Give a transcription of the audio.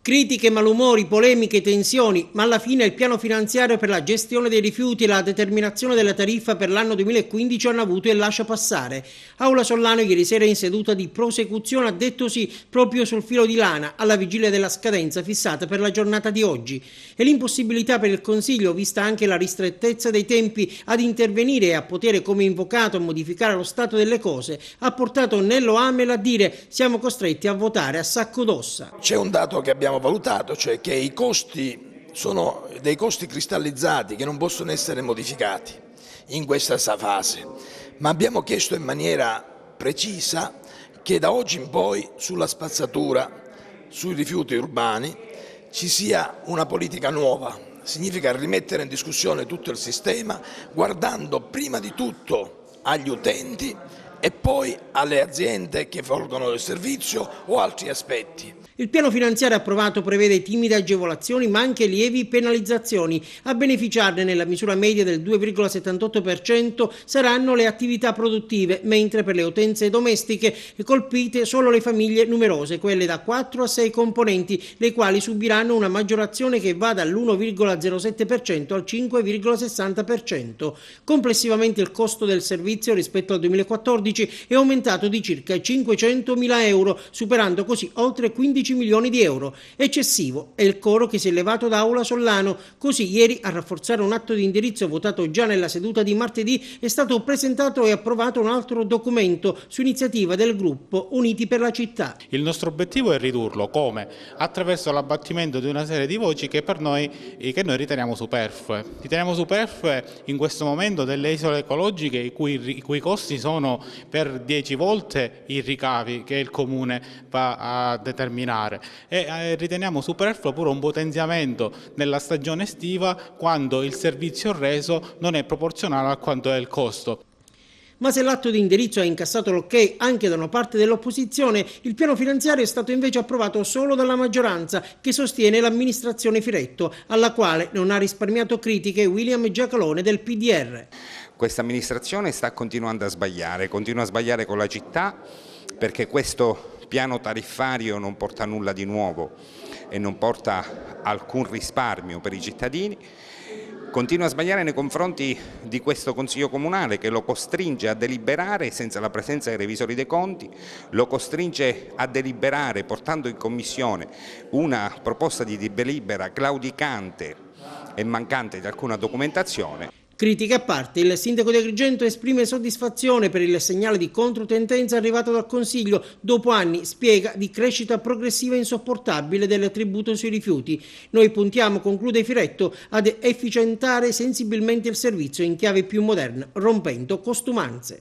Critiche, malumori, polemiche, tensioni, ma alla fine il piano finanziario per la gestione dei rifiuti e la determinazione della tariffa per l'anno 2015 hanno avuto il lascia passare. Aula Sollano ieri sera in seduta di prosecuzione ha detto sì proprio sul filo di lana alla vigilia della scadenza fissata per la giornata di oggi. E l'impossibilità per il Consiglio, vista anche la ristrettezza dei tempi, ad intervenire e a potere come invocato modificare lo stato delle cose, ha portato Nello Amel a dire siamo costretti a votare a sacco d'ossa. C'è un dato che abbiamo valutato, cioè che i costi sono dei costi cristallizzati che non possono essere modificati in questa fase, ma abbiamo chiesto in maniera precisa che da oggi in poi sulla spazzatura, sui rifiuti urbani ci sia una politica nuova. Significa rimettere in discussione tutto il sistema guardando prima di tutto agli utenti e poi alle aziende che svolgono il servizio o altri aspetti. Il piano finanziario approvato prevede timide agevolazioni ma anche lievi penalizzazioni. A beneficiarne nella misura media del 2,78% saranno le attività produttive, mentre per le utenze domestiche colpite solo le famiglie numerose, quelle da 4 a 6 componenti, le quali subiranno una maggiorazione che va dall'1,07% al 5,60%. Complessivamente il costo del servizio rispetto al 2014 è aumentato di circa 500.000 euro, superando così oltre 15 milioni di euro. Eccessivo è il coro che si è levato da Aula Sollano. Così ieri, a rafforzare un atto di indirizzo votato già nella seduta di martedì, è stato presentato e approvato un altro documento su iniziativa del gruppo Uniti per la Città. Il nostro obiettivo è ridurlo come? Attraverso l'abbattimento di una serie di voci che noi riteniamo superflue. Riteniamo superflue in questo momento delle isole ecologiche i cui costi sono per 10 volte i ricavi che il Comune va a determinare. E riteniamo superfluo pure un potenziamento nella stagione estiva quando il servizio reso non è proporzionale a quanto è il costo. Ma se l'atto di indirizzo ha incassato l'ok anche da una parte dell'opposizione, il piano finanziario è stato invece approvato solo dalla maggioranza che sostiene l'amministrazione Firetto, alla quale non ha risparmiato critiche William Giacalone del PDR. Questa amministrazione sta continuando a sbagliare, continua a sbagliare con la città perché questo piano tariffario non porta nulla di nuovo e non porta alcun risparmio per i cittadini. Continua a sbagliare nei confronti di questo Consiglio Comunale che lo costringe a deliberare senza la presenza dei revisori dei conti, lo costringe a deliberare portando in Commissione una proposta di delibera claudicante e mancante di alcuna documentazione. Critiche a parte, il sindaco di Agrigento esprime soddisfazione per il segnale di controtendenza arrivato dal Consiglio dopo anni, spiega, di crescita progressiva e insopportabile del tributo sui rifiuti. Noi puntiamo, conclude Firetto, ad efficientare sensibilmente il servizio in chiave più moderna, rompendo costumanze.